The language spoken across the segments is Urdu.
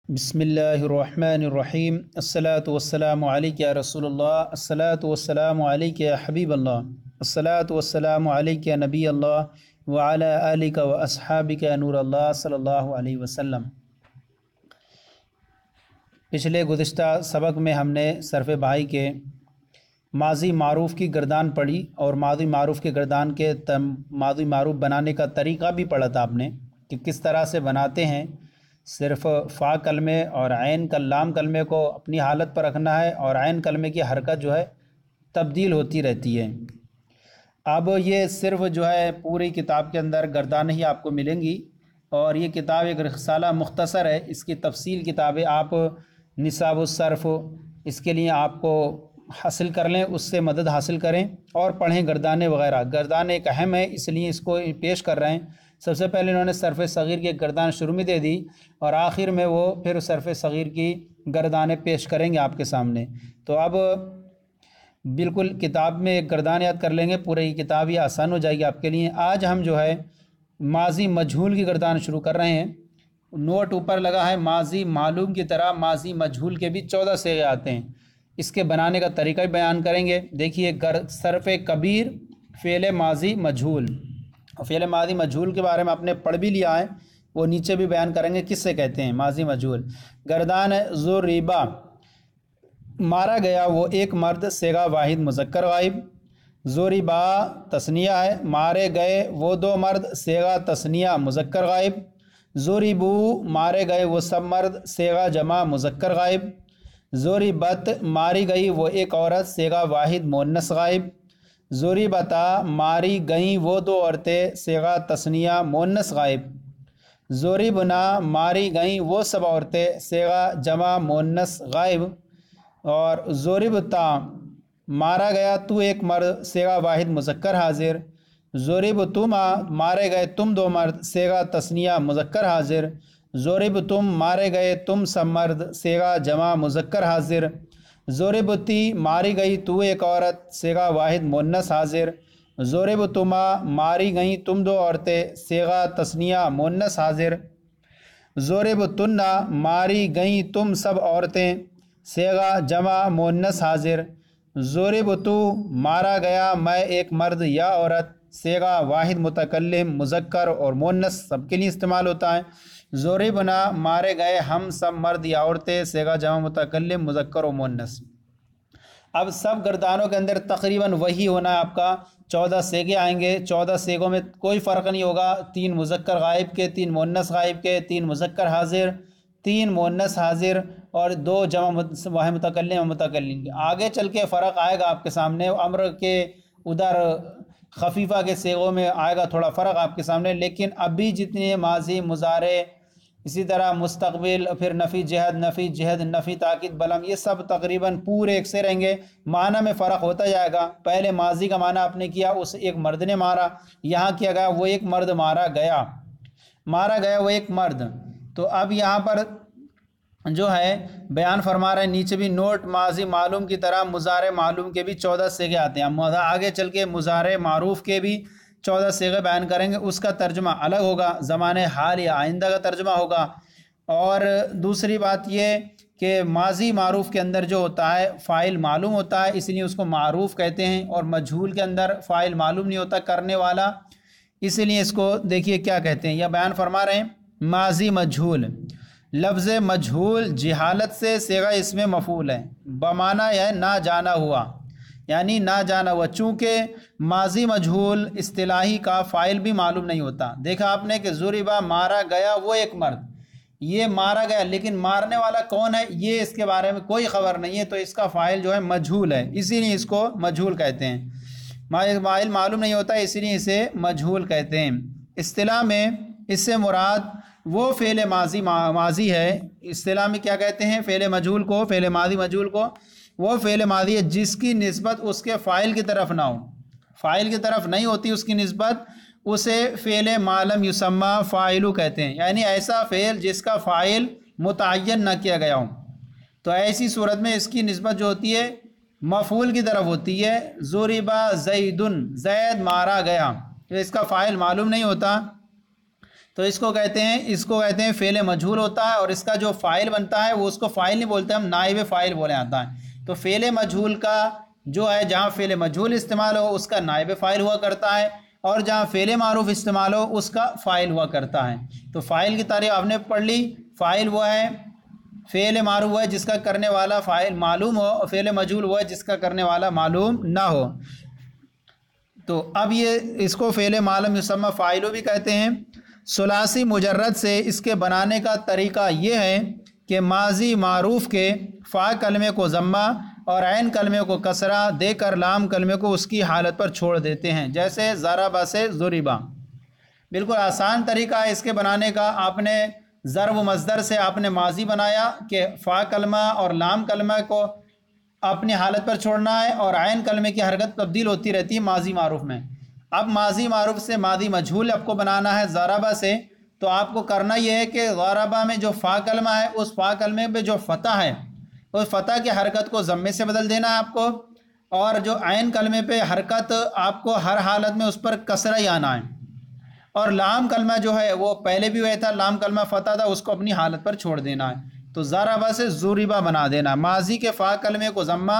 بسم اللہ الرحمن الرحیم الصلاۃ والسلام علیک یا رسول اللہ الصلاۃ والسلام علیک یا حبیب اللہ الصلاۃ والسلام علیک یا نبی اللہ وعلی آلک و اصحابک یا نور اللہ صلی اللہ علیہ وسلم۔ پچھلے گزشتہ سبق میں ہم نے صرف بہائی کے ماضی معروف کی گردان پڑھی اور ماضی معروف کے گردان کے ماضی معروف بنانے کا طریقہ بھی پڑھا تھا آپ نے کہ کس طرح سے بناتے ہیں۔ صرف فا کلمے اور عین لام کلمے کو اپنی حالت پر رکھنا ہے اور عین کلمے کی حرکت جو ہے تبدیل ہوتی رہتی ہے۔ اب یہ صرف جو ہے پوری کتاب کے اندر گردانیں ہی آپ کو ملیں گی، اور یہ کتاب ایک رسالہ مختصر ہے۔ اس کی تفصیل کتابیں آپ نصاب الصرف اس کے لیے آپ کو حاصل کر لیں، اس سے مدد حاصل کریں اور پڑھیں گردانیں وغیرہ۔ گردان ایک اہم ہے، اس لیے اس کو پیش کر رہے ہیں۔ سب سے پہلے انہوں نے صرف صغیر کی گردان شروع میں دے دی اور آخر میں وہ پھر صرف صغیر کی گردانیں پیش کریں گے آپ کے سامنے۔ تو اب بالکل کتاب میں ایک گردان یاد کر لیں گے، پوری کتاب یہ آسان ہو جائے گی آپ کے لیے۔ آج ہم جو ہے ماضی مجہول کی گردان شروع کر رہے ہیں۔ نوٹ اوپر لگا ہے، ماضی معلوم کی طرح ماضی مجہول کے بھی 14 صیغے آتے ہیں۔ اس کے بنانے کا طریقہ بھی بیان کریں گے۔ دیکھیے، صرف کبیر فعل ماضی مجہول، اور فعل ماضی مجہول کے بارے میں آپ نے پڑھ بھی لیا ہے، وہ نیچے بھی بیان کریں گے کس سے کہتے ہیں ماضی مجہول۔ گردان ضربا، مارا گیا وہ ایک مرد، صیغہ واحد مذکر غائب۔ ضربا تثنیہ ہے، مارے گئے وہ دو مرد، صیغہ تثنیہ مذکر غائب۔ ضربو، مارے گئے وہ سب مرد، صیغہ جمع مذکر غائب۔ ضربت، ماری گئی وہ ایک عورت، صیغہ واحد مؤنث غائب۔ ضربتا، ماری گئیں وہ دو عورتیں، صیغہ تثنیہ مؤنث غائب۔ ضربنا، ماری گئیں وہ سب عورتیں، صیغہ جمع مؤنث غائب۔ اور ضربتا، مارا گیا تو ایک مرد، صیغہ واحد مذکر حاضر۔ ضربتما، مارے گئے تم دو مرد، صیغہ تثنیہ مذکر حاضر۔ ضربتم، مارے گئے تم سب مرد، صیغہ جمع مذکر حاضر۔ ضربتی، ماری گئی تو ایک عورت، صیغہ واحد مؤنث حاضر۔ ضربتما، ماری گئیں تم دو عورتیں، صیغہ تثنیہ مؤنث حاضر۔ ضربتن، ماری گئیں تم سب عورتیں، صیغہ جمع مؤنث حاضر۔ ضربتو، مارا گیا میں ایک مرد یا عورت، صیغہ واحد متکلم مذکر اور مؤنث سب کے لیے استعمال ہوتا ہے۔ ضربنا، مارے گئے ہم سب مرد یا عورتیں، صیغہ جمع متکلم مذکر و مؤنث۔ اب سب گردانوں کے اندر تقریباً وہی ہونا ہے آپ کا، 14 صیغے آئیں گے۔ 14 صیغوں میں کوئی فرق نہیں ہوگا، 3 مذکر غائب کے، 3 مؤنث غائب کے، 3 مذکر حاضر، 3 مؤنث حاضر اور 2 جمع واحد متکلم و متکلم کے۔ آگے چل کے فرق آئے گا آپ کے سامنے، امر کے ادھر خفیفہ کے صیغوں میں آئے گا تھوڑا فرق آپ کے سامنے، لیکن ابھی جتنے ماضی مضارع، اسی طرح مستقبل، پھر نفی جہد، نفی تاکید بلم، یہ سب تقریباً پورے ایک سے رہیں گے۔ معنی میں فرق ہوتا جائے گا۔ پہلے ماضی کا معنی آپ نے کیا، اس ایک مرد نے مارا، یہاں کیا گیا وہ ایک مرد مارا گیا وہ ایک مرد۔ تو اب یہاں پر جو ہے بیان فرما رہے ہیں، نیچے بھی نوٹ، ماضی معلوم کی طرح مضارع معلوم کے بھی 14 صیغے آتے ہیں۔ آگے چل کے مضارع معروف کے بھی 14 صیغے بیان کریں گے، اس کا ترجمہ الگ ہوگا، زمانہ حال یا آئندہ کا ترجمہ ہوگا۔ اور دوسری بات یہ کہ ماضی معروف کے اندر جو ہوتا ہے فاعل معلوم ہوتا ہے، اس لیے اس کو معروف کہتے ہیں، اور مجہول کے اندر فاعل معلوم نہیں ہوتا، کرنے والا، اس لیے اس کو دیکھیے کیا کہتے ہیں، یہ بیان فرما رہے ہیں۔ ماضی مجہول، لفظ مجہول جہالت سے صیغہ اس میں مفعول ہے، بمعنی ہے نہ جانا ہوا، یعنی نہ جانا ہوا۔ چونکہ ماضی مجہول اصطلاحی کا فاعل بھی معلوم نہیں ہوتا۔ دیکھا آپ نے کہ ضربا، مارا گیا وہ ایک مرد، یہ مارا گیا، لیکن مارنے والا کون ہے یہ اس کے بارے میں کوئی خبر نہیں ہے، تو اس کا فاعل جو ہے مجہول ہے، اسی لیے اس کو مجہول کہتے ہیں۔ فاعل معلوم نہیں ہوتا، اسی لیے اسے مجہول کہتے ہیں۔ اصطلاح میں اس سے مراد وہ فعل ماضی ہے۔ اصطلاح میں کیا کہتے ہیں فعل مجہول کو، فعل ماضی مجہول کو؟ وہ فعل ماضی ہے جس کی نسبت اس کے فاعل کی طرف نہ ہو، فاعل کی طرف نہیں ہوتی اس کی نسبت، اسے فعل ما لم یسمى فاعل کہتے ہیں، یعنی ایسا فعل جس کا فاعل متعین نہ کیا گیا ہو، تو ایسی صورت میں اس کی نسبت جو ہوتی ہے مفعول کی طرف ہوتی ہے۔ ضرب زید، زید مارا گیا، تو اس کا فاعل معلوم نہیں ہوتا، تو اس کو کہتے ہیں فعل مجہول ہوتا ہے، اور اس کا جو فاعل بنتا ہے وہ اس کو فاعل نہیں بولتے، ہم نائب فاعل بولے آتا ہے۔ تو فعل مجہول کا جو ہے جہاں فعل مجہول استعمال ہو اس کا نائب فاعل ہوا کرتا ہے، اور جہاں فعل معروف استعمال ہو اس کا فاعل ہوا کرتا ہے۔ تو فاعل کی تعریف آپ نے پڑھ لی، فاعل وہ ہے فعل معروف ہے جس کا کرنے والا فاعل معلوم ہو، اور فعل مجہول وہ ہے جس کا کرنے والا معلوم نہ ہو۔ تو اب یہ اس کو فعل معلوم یسمى فاعل بھی کہتے ہیں۔ ثلاثی مجرد سے اس کے بنانے کا طریقہ یہ ہے کہ ماضی معروف کے فا کلمے کو ضمہ اور عین کلمے کو کسرہ دے کر لام کلمے کو اس کی حالت پر چھوڑ دیتے ہیں، جیسے ضربہ سے ضربہ۔ بالکل آسان طریقہ ہے اس کے بنانے کا۔ آپ نے ضرب و مصدر سے آپ نے ماضی بنایا کہ فا کلمہ اور لام کلمہ کو اپنی حالت پر چھوڑنا ہے، اور عین کلمے کی حرکت تبدیل ہوتی رہتی ہے ماضی معروف میں۔ اب ماضی معروف سے ماضی مجہول آپ کو بنانا ہے ضربہ سے، تو آپ کو کرنا یہ ہے کہ ضربہ میں جو فا کلمہ ہے اس فا کلمے پہ جو فتح ہے اس فتح کی حرکت کو ضمے سے بدل دینا ہے آپ کو، اور جو عین کلمے پہ حرکت آپ کو ہر حالت میں اس پر کسرہ ہی آنا ہے، اور لام کلمہ جو ہے وہ پہلے بھی ہوا تھا، لام کلمہ فتح تھا، اس کو اپنی حالت پر چھوڑ دینا ہے۔ تو ضربہ سے ضربہ بنا دینا، ماضی کے فا کلمے کو ضمہ،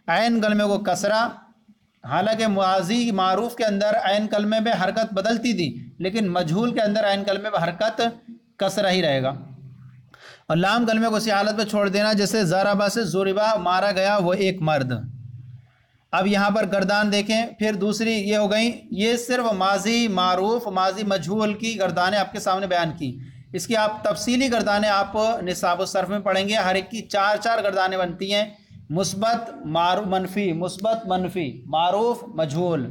عین کلمے کو کسرہ۔ حالانکہ ماضی معروف کے اندر عین کلمے پہ حرکت بدلتی تھی، لیکن مجہول کے اندر عین کلمے پہ حرکت کسرہ ہی رہے گا، اور لام کلمے کو اسی حالت پہ چھوڑ دینا، جیسے ضربہ سے ضربہ، مارا گیا وہ ایک مرد۔ اب یہاں پر گردان دیکھیں، پھر دوسری یہ ہو گئیں، یہ صرف ماضی معروف ماضی مجہول کی گردانیں آپ کے سامنے بیان کی۔ اس کی آپ تفصیلی گردانیں آپ نصاب الصرف میں پڑھیں گے، ہر ایک کی چار چار گردانیں بنتی ہیں، مثبت منفی، مثبت منفی، معروف مجہول۔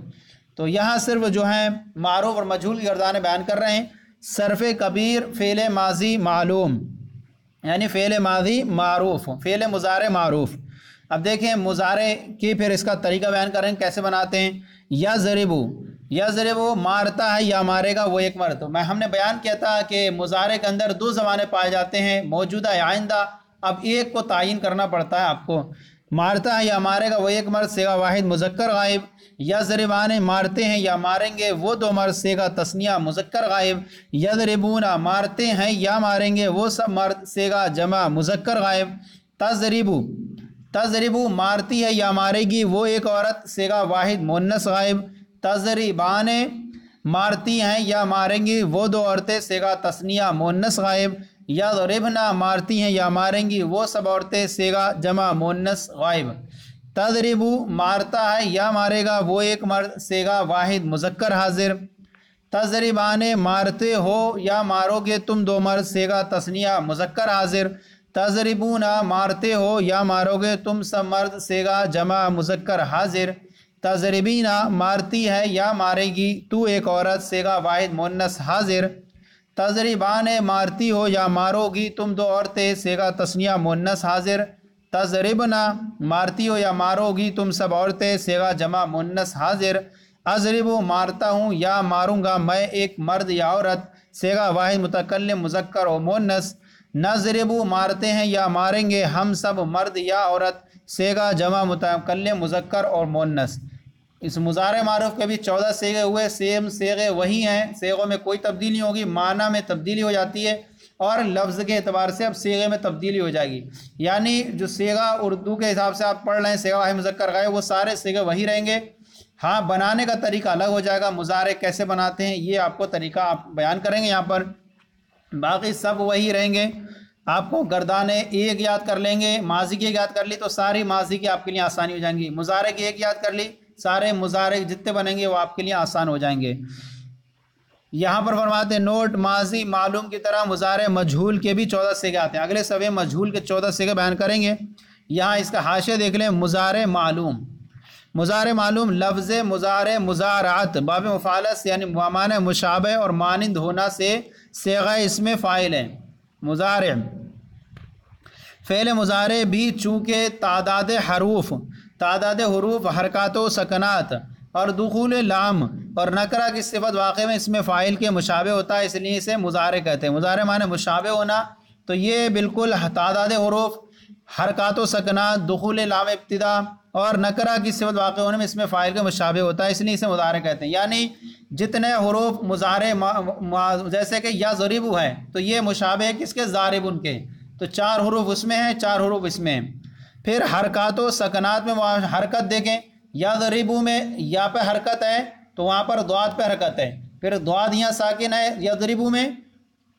تو یہاں صرف جو ہیں معروف اور مجہول کی گردانیں بیان کر رہے ہیں۔ صرف کبیر فعل ماضی معلوم، یعنی فعل ماضی معروف، فعل مضارع معروف۔ اب دیکھیں مضارع کی پھر اس کا طریقہ بیان کریں کیسے بناتے ہیں۔ یضربو مارتا ہے یا مارے گا وہ ایک مرد۔ ہم نے بیان کیا تھا کہ مضارع کے اندر دو زمانے پائے جاتے ہیں، موجودہ یا آئندہ۔ اب ایک کو تعین کرنا پڑتا ہے آپ کو۔ مارتا ہے یا مارے گا وہ ایک مرد، صیغہ واحد مذکر غائب۔ یضربان مارتے ہیں یا ماریں گے وہ دو مرد، صیغہ تثنیہ مذکر غائب۔ یضربون مارتے ہیں یا ماریں گے وہ سب مرد، صیغہ جمع مذکر غائب۔ تضربو مارتی ہے یا مارے گی وہ ایک عورت، صیغہ واحد مؤنث غائب۔ تضربان مارتی ہیں یا ماریں گی وہ دو عورتیں، صیغہ تثنیہ مؤنث غائب۔ یضربنا مارتی ہیں یا ماریں گی وہ سب عورتیں، صیغہ جمع مؤنث غائب۔ تضربو مارتا ہے یا مارے گا وہ ایک مرد، صیغہ واحد مذکر حاضر۔ تضربان مارتے ہو یا مارو گے تم دو مرد، صیغہ تثنیہ مذکر حاضر۔ تضربون مارتے ہو یا مارو گے تم سب مرد، صیغہ جمع مذکر حاضر۔ تضربین مارتی ہے یا مارے گی تو ایک عورت، صیغہ واحد مؤنث حاضر۔ تضربان مارتی ہو یا مارو گی تم دو عورتیں، صیغہ تثنیہ مؤنث حاضر۔ تضربنا مارتی ہو یا مارو گی تم سب عورتیں، صیغہ جمع مؤنث حاضر۔ اضربو مارتا ہوں یا ماروں گا میں ایک مرد یا عورت، صیغہ واحد متکلم مذکر و مؤنث۔ نضربو مارتے ہیں یا ماریں گے ہم سب مرد یا عورت، صیغہ جمع متکلم مذکر اور مؤنث۔ اس مضارع معروف کے بھی 14 صیغے ہوئے، سیم صیغے وہی ہیں، صیغوں میں کوئی تبدیلی ہوگی، معنی میں تبدیلی ہو جاتی ہے، اور لفظ کے اعتبار سے اب صیغے میں تبدیلی ہو جائے گی۔ یعنی جو صیغہ اردو کے حساب سے آپ پڑھ رہے ہیں، صیغہ واحد مذکر غائب، وہ سارے صیغے وہی رہیں گے۔ ہاں بنانے کا طریقہ الگ ہو جائے گا، مضارع کیسے بناتے ہیں یہ آپ کو طریقہ آپ بیان کریں گے یہاں پر، باقی سب وہی رہیں گے۔ آپ کو گردانیں ایک یاد کر لیں گے، ماضی کی ایک یاد کر لی تو ساری ماضی کی آپ کے لیے آسانی ہو جائیں گی، مضارع کی ایک یاد کر لی، سارے مضارع جتنے بنیں گے وہ آپ کے لیے آسان ہو جائیں گے۔ یہاں پر فرماتے ہیں نوٹ، ماضی معلوم کی طرح مضارع مجہول کے بھی 14 صیغے آتے ہیں، اگلے صفحے مجہول کے 14 صیغے بیان کریں گے۔ یہاں اس کا حاشیہ دیکھ لیں، مضارع معلوم۔ مضارع معلوم لفظ مضارع مضارعت باب مفعلت یعنی معنی مشابہ اور مانند ہونا سے صیغہ اسم فاعل ہے۔ مضارع فعل مضارع بھی چونکہ تعداد حروف حرکات و سکنات اور دخول لام اور نکرہ کی صفت واقع میں اسم فاعل کے مشابہ ہوتا ہے، اس لیے اسے مضارع کہتے ہیں۔ مضارع معنی مشابہ ہونا، تو یہ بالکل تعداد حروف حرکات و سکنات دخول لام ابتدا اور نکرہ کی صفت واقع ہونے میں اس میں فاعل کے مشابہ ہوتا ہے، اس لیے اسے مضارع کہتے ہیں. یعنی جتنے حروف مضارع جیسے کہ یا ضریب ہے تو یہ مشابہ ہے کس کے؟ ضارب کے. تو 4 حروف اس میں ہیں، 4 حروف اس میں ہیں. پھر حرکات و سکنات میں حرکت دیکھیں، یا ضریب میں یا پہ حرکت ہے تو وہاں پر ضاد پہ حرکت ہے، پھر ضاد یہاں ساکن ہے یا ضریب میں،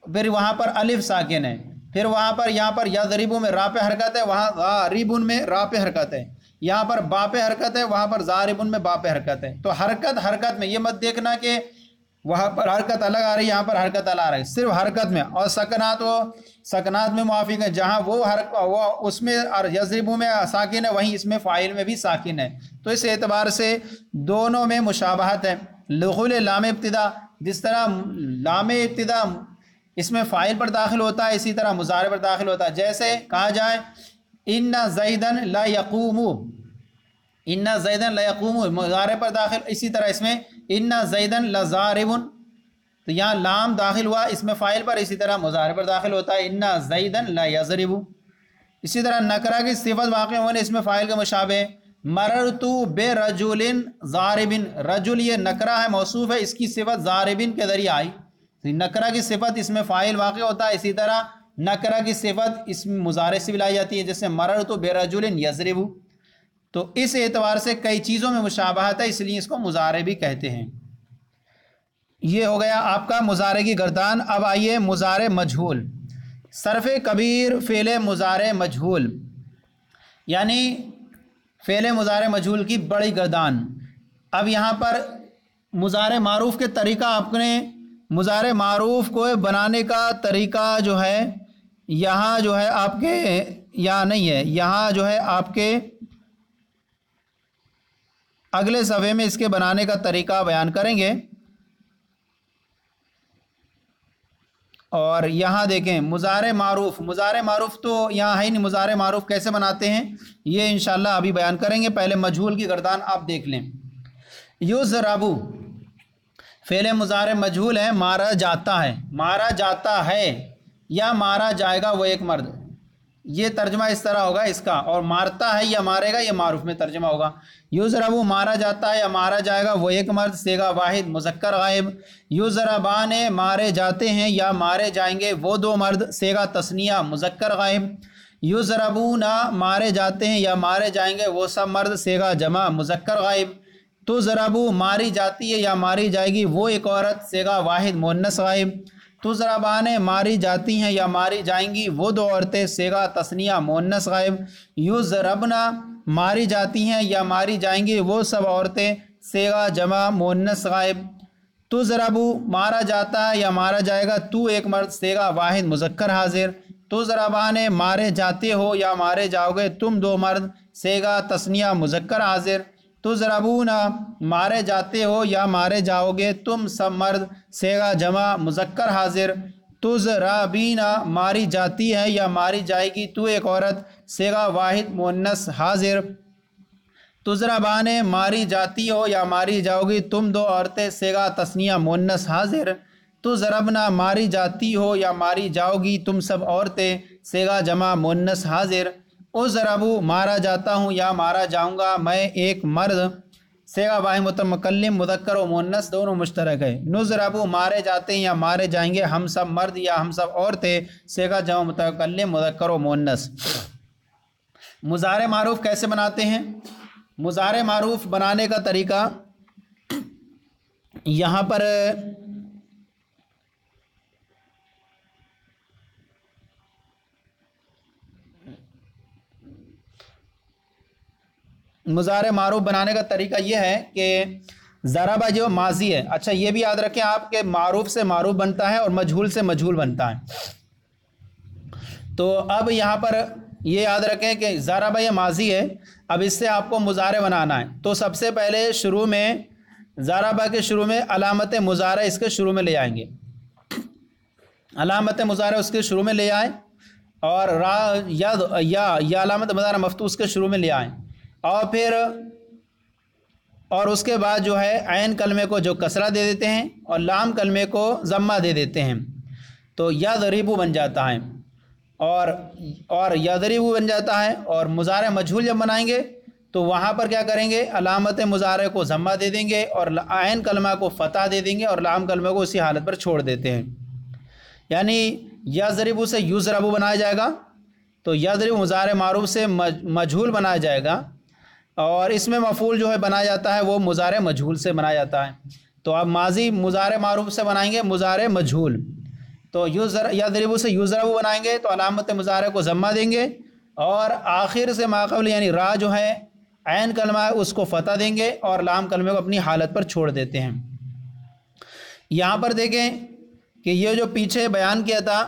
پھر وہاں پر الف ساکن ہے، پھر وہاں پر یہاں پر یا ضریب میں را پہ حرکت ہے، وہاں غاریبن میں را پہ حرکت ہے، یہاں پر با پہ حرکت ہے، وہاں پر ضاربن میں با پہ حرکت ہے. تو حرکت میں یہ مت دیکھنا کہ وہاں پر حرکت الگ آ رہی ہے، یہاں پر حرکت الگ آ رہی ہے، صرف حرکت میں. اور سکنات میں موافق ہے، جہاں وہ اس میں یضربو میں ساکن ہے وہیں اس میں فاعل میں بھی ساکن ہے. تو اس اعتبار سے دونوں میں مشابہت ہے. دخول لام ابتدا، جس طرح لام ابتدا اس میں فاعل پر داخل ہوتا ہے، اسی طرح مضارع پر داخل ہوتا ہے. جیسے کہا جائے ان زیدن لا یقوم، ان زیدن لا یقوم مضارع پر داخل، اسی طرح اس میں ان زیدن لضارب، تو یہاں لام داخل ہوا اس میں فاعل پر، اسی طرح مضارع پر داخل ہوتا ہے ان زیدن لا یضرب. اسی طرح نکرہ کی صفت واقع ہونے اس میں فاعل کے مشابہ. مررت برجل ضارب، رجل یہ نکرہ ہے موصوف ہے، اس کی صفت ضاربن کے ذریعے آئی. نکرہ کی صفت اس میں فاعل واقع ہوتا ہے، اسی طرح نکرہ کی صفت اس میں مضارع سے بھی لائی جاتی ہے، جیسے مررت برجل یضرب. تو اس اعتبار سے کئی چیزوں میں مشابہت ہے، اس لیے اس کو مضارع بھی کہتے ہیں. یہ ہو گیا آپ کا مضارع کی گردان. اب آئیے مضارع مجہول. صرف کبیر فعل مضارع مجہول، یعنی فعل مضارع مجہول کی بڑی گردان. اب یہاں پر مضارع معروف کے طریقہ، آپ نے مضارع معروف کو بنانے کا طریقہ جو ہے یہاں جو ہے آپ کے یہاں نہیں ہے، یہاں جو ہے آپ کے اگلے صفحے میں اس کے بنانے کا طریقہ بیان کریں گے. اور یہاں دیکھیں مضارع معروف تو یہاں ہے ہی نہیں. مضارع معروف کیسے بناتے ہیں یہ انشاءاللہ ابھی بیان کریں گے. پہلے مجہول کی گردان آپ دیکھ لیں. یضرب فعل مضارع مجہول ہے، مارا جاتا ہے، مارا جاتا ہے یا مارا جائے گا وہ ایک مرد، یہ ترجمہ اس طرح ہوگا اس کا. اور مارتا ہے یا مارے گا یہ معروف میں ترجمہ ہوگا. یضرب مارا جاتا ہے یا مارا جائے گا وہ ایک مرد، صیغہ واحد مذکر غائب. یضربان مارے جاتے ہیں یا مارے جائیں گے وہ 2 مرد، صیغہ تثنیہ مذکر غائب. یضربون مارے جاتے ہیں یا مارے جائیں گے وہ سب مرد، صیغہ جمع مذکر غائب. تضرب ماری جاتی ہے یا ماری جائے گی وہ ایک عورت، صیغہ واحد مؤنث غائب. تضربان ماری جاتی ہیں یا ماری جائیں گی وہ 2 عورتیں، صیغہ تثنیہ مؤنث غائب. یضربنا ماری جاتی ہیں یا ماری جائیں گی وہ سب عورتیں، صیغہ جمع مؤنث غائب. تضرب مارا جاتا ہے یا مارا جائے گا تو ایک مرد، صیغہ واحد مذکر حاضر. تضربان مارے جاتے ہو یا مارے جاؤ گے تم 2 مرد، صیغہ تثنیہ مذکر حاضر. تضربون مارے جاتے ہو یا مارے جاؤ گے تم سب مرد، صیغہ جمع مذکر حاضر. تضربین ماری جاتی ہے یا ماری جائے گی تو ایک عورت، صیغہ واحد مؤنث حاضر. تضربان ماری جاتی ہو یا ماری جاؤ گی تم 2 عورتیں، صیغہ تثنیہ مؤنث حاضر. تضربنا ماری جاتی ہو یا ماری جاؤ گی تم سب عورتیں، صیغہ جمع مؤنث حاضر. اضرب مارا جاتا ہوں یا مارا جاؤں گا میں ایک مرد، صیغہ واحد متکلم مذکر و مؤنث دونوں مشترک ہے. نضرب مارے جاتے ہیں یا مارے جائیں گے ہم سب مرد یا ہم سب عورتیں، صیغہ جمع متکلم مذکر و مؤنث. مضارع معروف کیسے بناتے ہیں؟ مضارع معروف بنانے کا طریقہ یہاں پر مضارع معروف بنانے کا طریقہ یہ ہے کہ ضربہ جو ماضی ہے، اچھا یہ بھی یاد رکھیں آپ کہ معروف سے معروف بنتا ہے اور مجہول سے مجہول بنتا ہے. تو اب یہاں پر یہ یاد رکھیں کہ ضربہ یہ ماضی ہے، اب اس سے آپ کو مضارع بنانا ہے. تو سب سے پہلے شروع میں ضربہ کے شروع میں علامت مضارع اس کے شروع میں لے آئیں گے، علامت مضارع اس کے شروع میں لے آئیں، اور یا علامت مضارع مفتوح اس کے شروع میں لے آئیں، اور پھر اور اس کے بعد جو ہے عین کلمے کو جو کسرہ دے دیتے ہیں اور لام کلمے کو ضمہ دے دیتے ہیں، تو یضرب بن جاتا ہے. اور یضربو بن جاتا ہے، اور مضارع مجہول جب بنائیں گے تو وہاں پر کیا کریں گے، علامت مضارع کو ضمہ دے دیں گے اور عین کلمہ کو فتح دے دیں گے اور لام کلمہ کو اسی حالت پر چھوڑ دیتے ہیں۔ یعنی یضربو سے یضربو بنایا جائے گا، تو یضرب مضارع معروف سے مجہول بنایا جائے گا، اور اس میں مفعول جو ہے بنایا جاتا ہے وہ مضارع مجہول سے بنایا جاتا ہے۔ تو آپ ماضی مضارع معروف سے بنائیں گے مضارع مجہول، تو یضرب سے یضرب بنائیں گے تو علامت مضارع کو ضمہ دیں گے، اور آخر سے ما قبل یعنی را جو ہے عین کلمہ ہے اس کو فتح دیں گے اور لام کلمے کو اپنی حالت پر چھوڑ دیتے ہیں۔ یہاں پر دیکھیں کہ یہ جو پیچھے بیان کیا تھا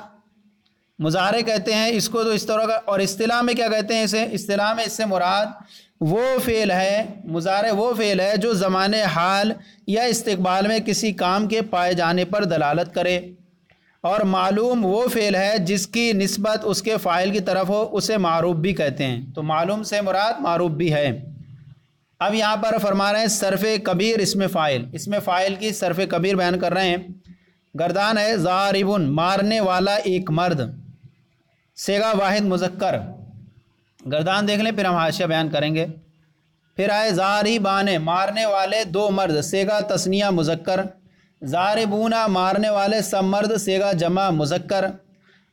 مضارع کہتے ہیں اس کو، تو اس طرح کا، اور اصطلاح میں کیا کہتے ہیں اسے، اصطلاح میں اس سے مراد وہ فعل ہے، مضارع وہ فعل ہے جو زمان حال یا استقبال میں کسی کام کے پائے جانے پر دلالت کرے، اور معلوم وہ فعل ہے جس کی نسبت اس کے فاعل کی طرف ہو، اسے معروف بھی کہتے ہیں۔ تو معلوم سے مراد معروف بھی ہے۔ اب یہاں پر فرما رہے ہیں صرف کبیر اسم فاعل، اسم فاعل کی صرف کبیر بیان کر رہے ہیں۔ گردان ہے ضاربن، مارنے والا ایک مرد، صیغہ واحد مذکر، گردان دیکھ لیں پھر ہم حاشیہ بیان کریں گے۔ پھر آئے ضاربان، مارنے والے دو مرد، صیغہ تثنیہ مذکر، ضاربون، مارنے والے سب مرد، صیغہ جمع مذکر۔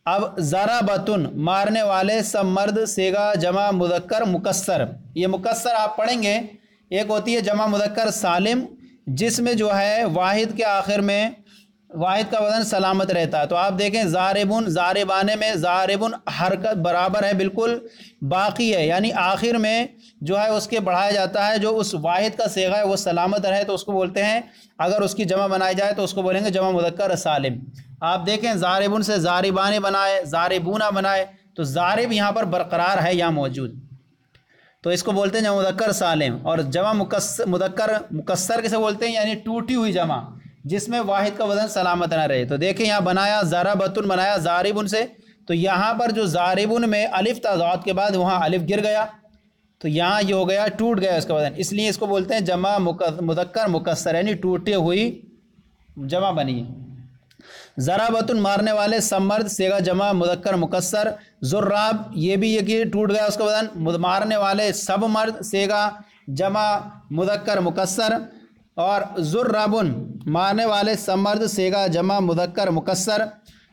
اب ضربتن، مارنے والے سب مرد، صیغہ جمع مذکر مکسر۔ یہ مکسر آپ پڑھیں گے، ایک ہوتی ہے جمع مذکر سالم جس میں جو ہے واحد کے آخر میں واحد کا وزن سلامت رہتا ہے، تو آپ دیکھیں ضاربن، ضاربانے میں ضاربن حرکت برابر ہے، بالکل باقی ہے، یعنی آخر میں جو ہے اس کے بڑھایا جاتا ہے، جو اس واحد کا صیغہ ہے وہ سلامت رہے تو اس کو بولتے ہیں، اگر اس کی جمع بنائی جائے تو اس کو بولیں گے جمع مذکر سالم۔ آپ دیکھیں ضاربن سے ضاربان بنائے، ضاربونا بنائے، تو ضارب یہاں پر برقرار ہے یہاں موجود، تو اس کو بولتے ہیں جمع مذکر سالم۔ اور جمع مذکر مکسر کسے بولتے ہیں، یعنی ٹوٹی ہوئی جمع جس میں واحد کا وزن سلامت نہ رہے۔ تو دیکھیں یہاں بنایا ضربتن، بنایا ضاربن سے، تو یہاں پر جو ضاربن میں الف تھا ضاد کے بعد وہاں الف گر گیا، تو یہاں یہ ہو گیا ٹوٹ گیا اس کا وزن، اس لیے اس کو بولتے ہیں جمع مذکر مکسر، یعنی ٹوٹی ہوئی جمع بنی۔ ضربتن، مارنے والے سب مرد، صیغہ جمع مذکر مکسر۔ ضراب، یہ بھی یہ ٹوٹ گیا اس کا وزن، مارنے والے سب مرد، صیغہ جمع مذکر مکسر۔ اور ضربن، مارنے والے سب مرد، صیغہ جمع مذکر مکسر۔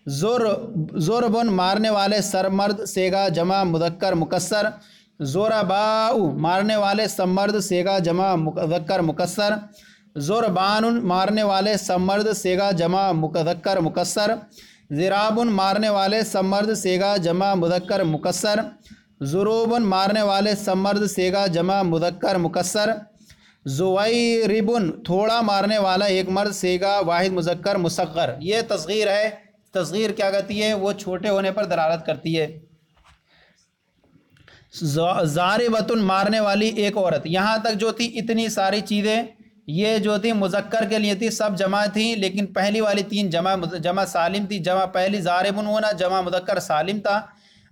ضربن، مارنے والے سر مرد، صیغہ جمع مذکر مکسر۔ ضرباء، مارنے والے سب مرد، صیغہ جمع مذکر مکسر۔ ضربان، مارنے والے سب مرد، صیغہ جمع مذکر مکسر۔ ضراب، مارنے والے سب مرد، صیغہ جمع مذکر مکسر۔ ضروب، مارنے والے سب مرد، صیغہ جمع مذکر مکسر۔ زویرب، تھوڑا مارنے والا ایک مرد، صیغہ واحد مذکر مصغر۔ یہ تصغیر ہے، تصغیر کیا کہتی ہے، وہ چھوٹے ہونے پر دلالت کرتی ہے۔ ضاربتن، مارنے والی ایک عورت۔ یہاں تک جو تھی اتنی ساری چیزیں یہ جو تھی مذکر کے لیے تھی، سب جمع تھیں، لیکن پہلی والی تین جمع سالم تھی، جمع پہلی ضاربن ہونا جمع مذکر سالم تھا،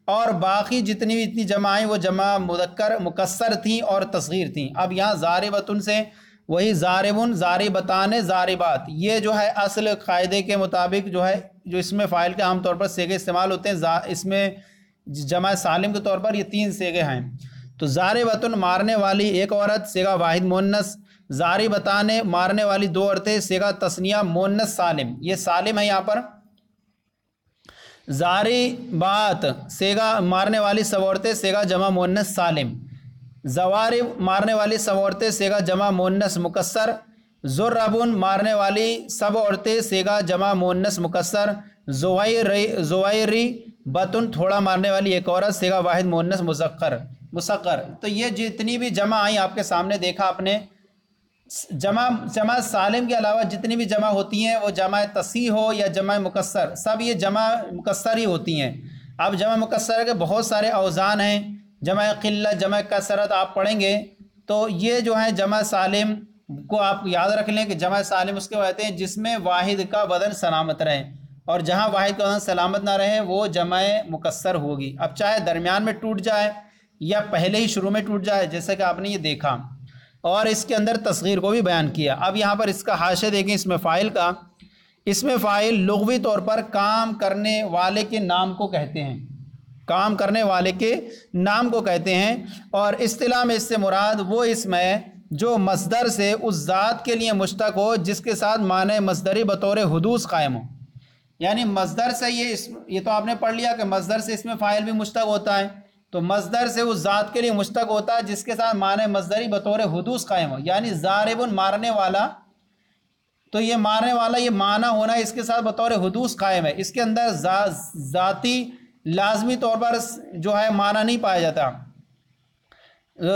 اور باقی جتنی بھی اتنی جمع آئیں وہ جمع مذکر مکسر تھیں اور تصغیر تھیں۔ اب یہاں ضاربتن سے وہی ضاربن، ضاربتان، ضاربات، یہ جو ہے اصل قاعدے کے مطابق جو ہے، جو اس میں فاعل کے عام طور پر صیغے استعمال ہوتے ہیں، اس میں جمع سالم کے طور پر یہ تین صیغے ہیں۔ تو ضاربتن، مارنے والی ایک عورت، صیغہ واحد مؤنث۔ ضاربتان، مارنے والی دو عورتیں، صیغہ تثنیہ مؤنث سالم، یہ سالم ہے یہاں پر۔ ضاربات، صیغہ مارنے والی سب عورتیں، صیغہ جمع مؤنث سالم۔ ضوارب، مارنے والی سب عورتیں، صیغہ جمع مؤنث مکسر۔ ضربن، مارنے والی سب عورتیں، صیغہ جمع مؤنث مکسر۔ زویری بتن، تھوڑا مارنے والی ایک عورت، صیغہ واحد مؤنث مصغر۔ تو یہ جتنی بھی جمع آئیں آپ کے سامنے دیکھا آپ نے، جمع سالم کے علاوہ جتنی بھی جمع ہوتی ہیں وہ جمع تصحیح ہو یا جمع مکسر، سب یہ جمع مکسر ہی ہوتی ہیں۔ اب جمع مکسر کے بہت سارے اوزان ہیں، جمع قلت، جمع کثرت آپ پڑھیں گے، تو یہ جو ہے جمع سالم کو آپ یاد رکھ لیں کہ جمع سالم اس کے کہتے ہیں جس میں واحد کا وزن سلامت رہے، اور جہاں واحد کا وزن سلامت نہ رہے وہ جمع مکسر ہوگی۔ اب چاہے درمیان میں ٹوٹ جائے یا پہلے ہی شروع میں ٹوٹ جائے، جیسا کہ آپ نے یہ دیکھا، اور اس کے اندر تصغیر کو بھی بیان کیا۔ اب یہاں پر اس کا حاشیہ دیکھیں اس میں فاعل کا۔ اس میں فاعل لغوی طور پر کام کرنے والے کے نام کو کہتے ہیں، کام کرنے والے کے نام کو کہتے ہیں۔ اور اصطلاح میں اس سے مراد وہ اسم ہے جو مصدر سے اس ذات کے لیے مشتق ہو جس کے ساتھ معنی مصدری بطور حدوث قائم ہو۔ یعنی مصدر سے یہ تو آپ نے پڑھ لیا کہ مصدر سے اسم فاعل بھی مشتق ہوتا ہے، تو مصدر سے اس ذات کے لیے مشتق ہوتا ہے جس کے ساتھ معنی مصدری بطور حدوث قائم ہو۔ یعنی ضارب مارنے والا، تو یہ مارنے والا یہ معنی ہونا اس کے ساتھ بطور حدوث قائم ہے، اس کے اندر ذاتی لازمی طور پر جو ہے معنی نہیں پایا جاتا،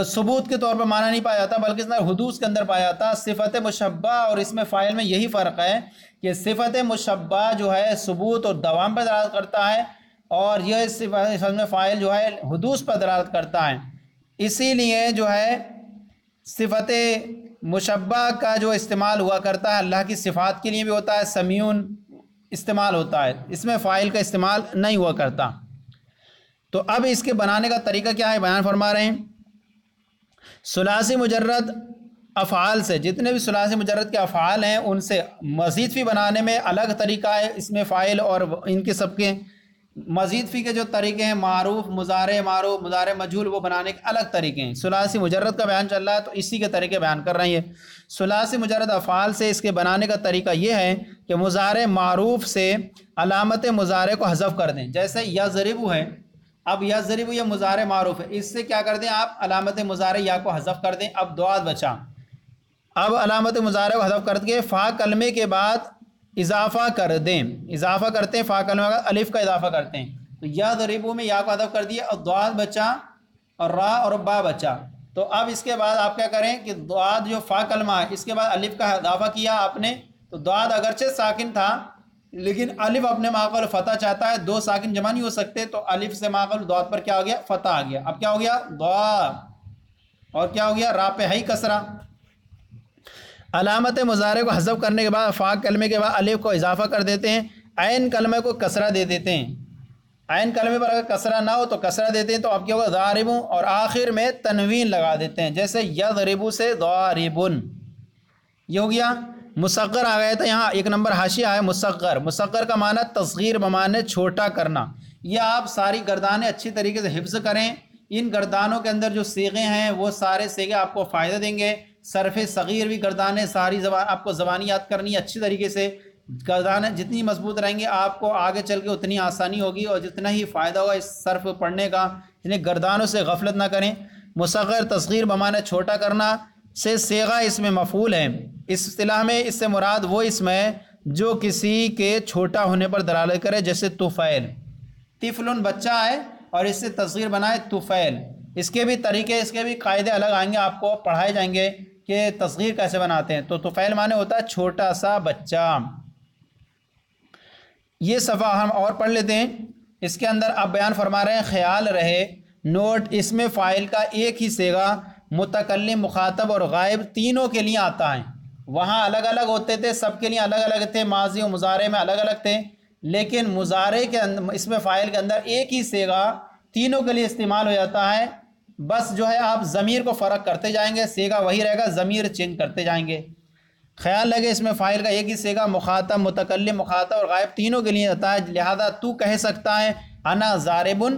ثبوت کے طور پر معنی نہیں پایا جاتا، بلکہ اس میں حدوث کے اندر پایا جاتا۔ صفت مشبہ اور اسم فاعل میں یہی فرق ہے کہ صفت مشبہ جو ہے ثبوت اور دوام پر دلالت کرتا ہے، اور یہ اسم فاعل جو ہے حدوث پر دلالت کرتا ہے۔ اسی لیے جو ہے صفت مشبہ کا جو استعمال ہوا کرتا ہے اللہ کی صفات کے لیے بھی ہوتا ہے، سمیون استعمال ہوتا ہے، اس میں فاعل کا استعمال نہیں ہوا کرتا۔ تو اب اس کے بنانے کا طریقہ کیا ہے بیان فرما رہے ہیں۔ ثلاثی مجرد افعال سے، جتنے بھی ثلاثی مجرد کے افعال ہیں ان سے مزید فی بنانے میں الگ طریقہ ہے، اس میں فاعل اور ان کے سب کے مزید فی کے جو طریقے ہیں معروف، مضارع مجہول، وہ بنانے کے الگ طریقے ہیں۔ ثلاثی مجرد کا بیان چل رہا ہے تو اسی کے طریقے بیان کر رہے ہیں۔ ثلاثی مجرد افعال سے اس کے بنانے کا طریقہ یہ ہے کہ مضارع معروف سے علامت مضارع کو حذف کر دیں، جیسے یضرب ہے، اب یضرب یہ مضارع معروف ہے، اس سے کیا کر دیں آپ علامت مضارع یا کو حذف کر دیں، اب دعات بچا۔ اب علامت مضارع کو حذف کر کے فا کلمے کے بعد اضافہ کر دیں، اضافہ کرتے ہیں، فا کلمہ کا الف کا اضافہ کرتے ہیں، تو یضربو میں یا کو حذف کر دیا اور دعات بچا اور را اور با بچا۔ تو اب اس کے بعد آپ کیا کریں کہ دعات جو فا کلمہ ہے اس کے بعد الف کا اضافہ کیا آپ نے، تو دعات اگرچہ ساکن تھا لیکن الف اپنے ماقبل فتح چاہتا ہے، دو ساکن جمع نہیں ہو سکتے، تو الف سے ماقبل دعات پر کیا ہو گیا، فتح آ گیا۔ اب کیا ہو گیا دعا، اور کیا ہو گیا را پہ ہے کسرہ۔ علامت مضارع کو حذف کرنے کے بعد فا کلمے کے بعد الف کو اضافہ کر دیتے ہیں، عین کلمے کو کسرہ دے دیتے ہیں، عین کلمے پر اگر کسرہ نہ ہو تو کسرہ دیتے ہیں، تو اب کیا ہوگا ضاربون، اور آخر میں تنوین لگا دیتے ہیں، جیسے یضربو سے ضاربن، یہ ہو گیا۔ مصغر آ گیا تھا، یہاں ایک نمبر حاشیہ ہے مصغر، مصغر کا معنی تصغیر بمعنی چھوٹا کرنا۔ یہ آپ ساری گردانیں اچھی طریقے سے حفظ کریں، ان گردانوں کے اندر جو صیغے ہیں وہ سارے صیغے آپ کو فائدہ دیں گے۔ صرف صغیر بھی گردانیں ساری زبان آپ کو زبانی یاد کرنی ہے اچھی طریقے سے، گردانیں جتنی مضبوط رہیں گے آپ کو آگے چل کے اتنی آسانی ہوگی اور جتنا ہی فائدہ ہوگا اس صرف پڑھنے کا۔ انہیں گردانوں سے غفلت نہ کریں۔ مصغر تصغیر بمعنی چھوٹا کرنا سے صیغہ اسم مفعول ہے، اس اصطلاح میں اس سے مراد وہ اسم ہے جو کسی کے چھوٹا ہونے پر دلالت کرے، جیسے طفیل، طفل بچہ ہے اور اس سے تصغیر بنائے طفیل۔ اس کے بھی طریقے، اس کے بھی قاعدے الگ آئیں گے، آپ کو پڑھائے جائیں گے کہ تصغیر کیسے بناتے ہیں۔ تو طفیل معنی ہوتا ہے چھوٹا سا بچہ۔ یہ صفحہ ہم اور پڑھ لیتے ہیں، اس کے اندر آپ بیان فرما رہے ہیں، خیال رہے نوٹ، اسم فاعل کا ایک ہی صیغہ متکلم، مخاطب اور غائب تینوں کے لیے آتا ہے۔ وہاں الگ الگ ہوتے تھے، سب کے لیے الگ الگ تھے، ماضی و مضارع میں الگ الگ تھے، لیکن مضارع کے اندر اسم فاعل کے اندر ایک ہی صیغہ تینوں کے لیے استعمال ہو جاتا ہے۔ بس جو ہے آپ ضمیر کو فرق کرتے جائیں گے، صیغہ وہی رہے گا، ضمیر چینج کرتے جائیں گے۔ خیال لگے اس میں فاعل کا ایک ہی صیغہ مخاطب، متکلم، مخاطب اور غائب تینوں کے لیے آتا ہے، لہذا تو کہہ سکتا ہے انا ضاربن،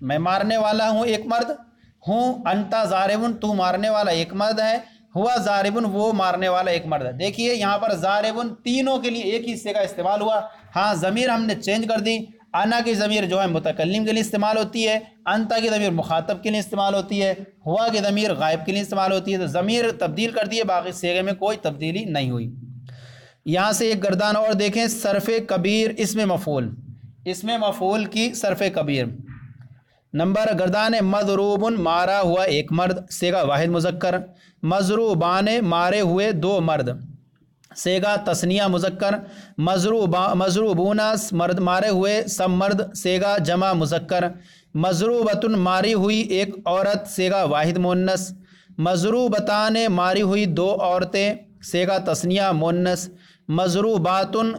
میں مارنے والا ہوں ایک مرد ہوں، انتا ضاربن، تو مارنے والا ایک مرد ہے، ہوا ضاربن، وہ مارنے والا ایک مرد ہے۔ دیکھیے یہاں پر ضاربن تینوں کے لیے ایک ہی صیغہ استعمال ہوا۔ ہاں ضمیر ہم نے چینج کر دی، انا کی ضمیر جو ہے متکلم کے لیے استعمال ہوتی ہے، انتا کی ضمیر مخاطب کے لیے استعمال ہوتی ہے، ہوا کی ضمیر غائب کے لیے استعمال ہوتی ہے، تو ضمیر تبدیل کر دیے، باقی صیغے میں کوئی تبدیلی نہیں ہوئی۔ یہاں سے ایک گردان اور دیکھیں، صرف کبیر اسم مفعول، اسم مفعول کی صرف کبیر نمبر گردان مضروب، مارا ہوا ایک مرد، صیغہ واحد مذکر، مضروبان، مارے ہوئے دو مرد، صیغہ تثنیہ مذکر، مضروبون، مرد مارے ہوئے سب مرد، صیغہ جمع مذکر، مضروبتن، ماری ہوئی ایک عورت، صیغہ واحد مؤنث، مضروبتان، ماری ہوئی دو عورتیں، صیغہ تثنیہ مؤنث، مضروباتن،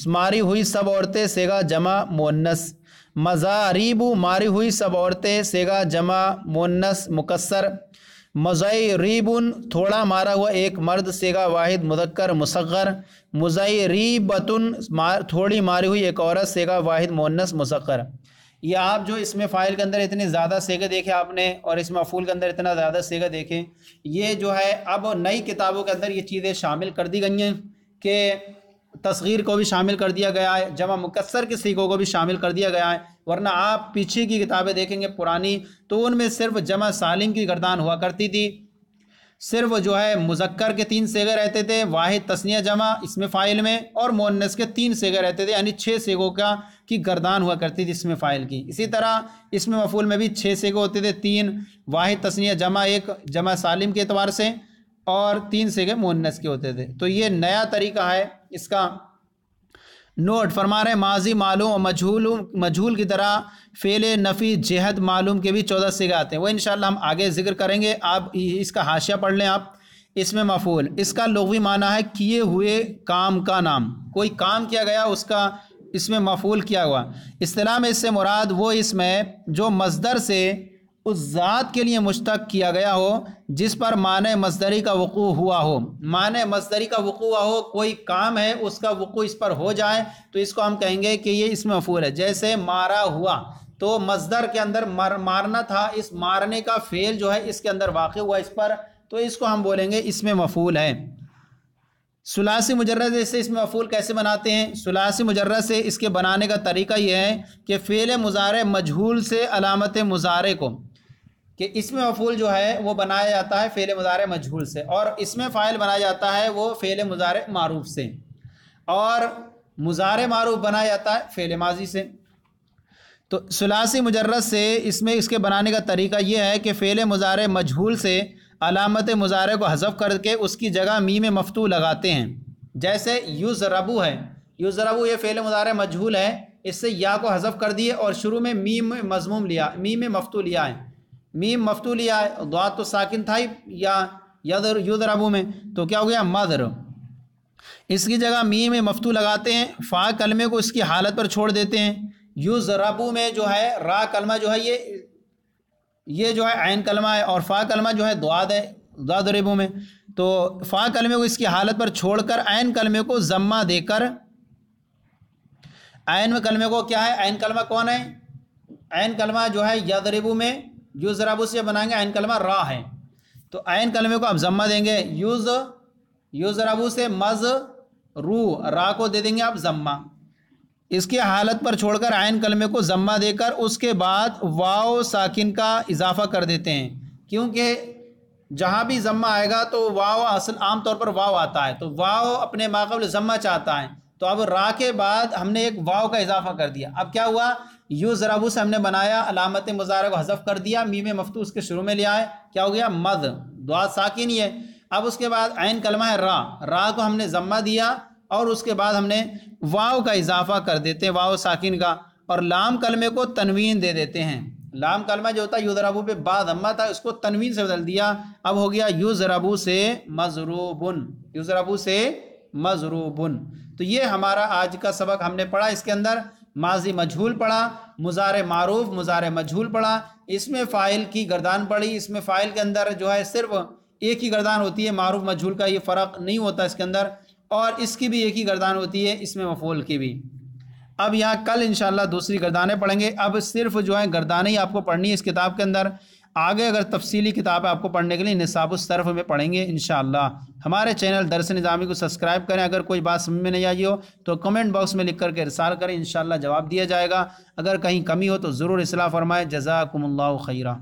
ماری ہوئی سب عورتیں، صیغہ جمع مؤنث، مضاریب، ماری ہوئی سب عورتیں، صیغہ جمع مؤنث مکسر، مضیریبن، تھوڑا مارا ہوا ایک مرد، صیغہ واحد مذکر مصغر، مضیریبتن، تھوڑی ماری ہوئی ایک عورت، صیغہ واحد مؤنث مصغر۔ یہ آپ جو اس میں فاعل کے اندر اتنے زیادہ صیغے دیکھے آپ نے اور اس مفعول کے اندر اتنا زیادہ صیغے دیکھیں، یہ جو ہے اب نئی کتابوں کے اندر یہ چیزیں شامل کر دی گئی ہیں کہ تصغیر کو بھی شامل کر دیا گیا ہے، جمع مکسر کے صیغوں کو بھی شامل کر دیا گیا ہے، ورنہ آپ پیچھے کی کتابیں دیکھیں گے پرانی تو ان میں صرف جمع سالم کی گردان ہوا کرتی تھی، صرف جو ہے مذکر کے 3 صیغے رہتے تھے، واحد تثنیہ جمع اسم فاعل میں، اور مؤنث کے 3 صیغے رہتے تھے، یعنی 6 صیغوں کی گردان ہوا کرتی تھی اسم فاعل کی۔ اسی طرح اسم مفعول میں بھی 6 صیغے ہوتے تھے، 3 واحد تثنیہ جمع، 1 جمع سالم کے اعتبار سے، اور 3 صیغے مؤنث کے ہوتے تھے۔ تو یہ نیا طریقہ ہے اس کا۔ نوٹ فرما رہے ہیں ماضی معلوم اور مجہول کی طرح فعل نفی جہد معلوم کے بھی 14 صیغے آتے ہیں، وہ انشاءاللہ ہم آگے ذکر کریں گے۔ آپ اس کا حاشیہ پڑھ لیں۔ آپ اس میں مفعول، اس کا لغوی معنی ہے کیے ہوئے کام کا نام، کوئی کام کیا گیا اس کا اس میں مفعول کیا ہوا۔ اصطلاح میں اس سے مراد وہ اسم ہے جو مصدر سے اس ذات کے لیے مشتق کیا گیا ہو جس پر معنی مصدری کا وقوع ہوا ہو۔ معنی مصدری کا وقوع ہوا ہو، کوئی کام ہے اس کا وقوع اس پر ہو جائے تو اس کو ہم کہیں گے کہ یہ اسم مفعول ہے۔ جیسے مارا ہوا تو مصدر کے اندر مارنا تھا، اس مارنے کا فعل جو ہے اس کے اندر واقع ہوا اس پر، تو اس کو ہم بولیں گے اسم مفعول ہے۔ ثلاثی مجرد سے اس میں مفعول کیسے بناتے ہیں؟ ثلاثی مجرد سے اس کے بنانے کا طریقہ یہ ہے کہ فعل مضارع مجہول سے علامت مضارع کو، کہ اس میں مفعول جو ہے وہ بنایا جاتا ہے فعل مضارع مجہول سے، اور اس میں فاعل بنایا جاتا ہے وہ فعل مضارع معروف سے، اور مضارع معروف بنایا جاتا ہے فعل ماضی سے۔ تو ثلاثی مجرد سے اس کے بنانے کا طریقہ یہ ہے کہ فعل مضارع مجہول سے علامت مضارع کو حذف کر کے اس کی جگہ میم مفتوح لگاتے ہیں۔ جیسے یضربو ہے، یضربو یہ فعل مضارع مجہول ہے، اس سے یا کو حذف کر دیے اور شروع میں میم مضموم لیا، میم مفتوح لیا ہے، میم مفتوح لیا ہے، ضاد تو ساکن تھا ہی یا یضربو میں، تو کیا ہو گیا مضر، اس کی جگہ میم مفتوح لگاتے ہیں، فا کلمے کو اس کی حالت پر چھوڑ دیتے ہیں۔ یضربو میں جو ہے را کلمہ جو ہے یہ جو ہے عین کلمہ ہے، اور فا کلمہ جو ہے ضاد ہے، ضربو میں، تو فا کلمے کو اس کی حالت پر چھوڑ کر عین کلمے کو ضمہ دے کر، عین کلمے کو کیا ہے، عین کلمہ کون ہے، عین کلمہ جو ہے یضربو میں یضربو سے بنائیں گے عین کلمہ را ہے، تو عین کلمے کو اب ضمہ دیں گے، یضربو سے مضرو، را کو دے دیں گے اب ضمہ، اس کی حالت پر چھوڑ کر عین کلمے کو ضمہ دے کر اس کے بعد واو ساکن کا اضافہ کر دیتے ہیں، کیونکہ جہاں بھی ضمہ آئے گا تو واو اصل عام طور پر واو آتا ہے، تو واو اپنے ماقبل ضمہ چاہتا ہے، تو اب را کے بعد ہم نے ایک واو کا اضافہ کر دیا۔ اب کیا ہوا، یضربو سے ہم نے بنایا، علامت مضارع کو حذف کر دیا، میم مفتوح اس کے شروع میں لیا ہے، کیا ہو گیا مد، ضاد ساکن ہی ہے۔ اب اس کے بعد عین کلمہ ہے را، را کو ہم نے ضمہ دیا اور اس کے بعد ہم نے واو کا اضافہ کر دیتے ہیں، واو ساکن کا، اور لام کلمے کو تنوین دے دیتے ہیں۔ لام کلمہ جو ہوتا ہے یضربو پہ با ضمہ تھا، اس کو تنوین سے بدل دیا، اب ہو گیا یضربو سے مضروبن، یضربو سے مضروبن۔ تو یہ ہمارا آج کا سبق ہم نے پڑھا، اس کے اندر ماضی مجہول پڑھا، مضارع معروف مضارع مجہول پڑھا، اس میں فاعل کی گردان پڑھی، اس میں فاعل کے اندر جو ہے صرف ایک ہی گردان ہوتی ہے، معروف مجہول کا یہ فرق نہیں ہوتا اس کے اندر، اور اس کی بھی ایک ہی گردان ہوتی ہے، اس میں مفعول کی بھی۔ اب یہاں کل انشاءاللہ دوسری گردانیں پڑھیں گے، اب صرف جو ہے گردانیں ہی آپ کو پڑھنی ہے اس کتاب کے اندر، آگے اگر تفصیلی کتاب ہے آپ کو پڑھنے کے لیے نصاب الصرف میں پڑھیں گے انشاءاللہ۔ ہمارے چینل درس نظامی کو سبسکرائب کریں، اگر کوئی بات سمجھ میں نہیں آئی ہو تو کمنٹ باکس میں لکھ کر کے ارسال کریں، انشاءاللہ جواب دیا جائے گا، اگر کہیں کمی ہو تو ضرور اصلاح فرمائیں۔ جزاکم اللہ خیرہ۔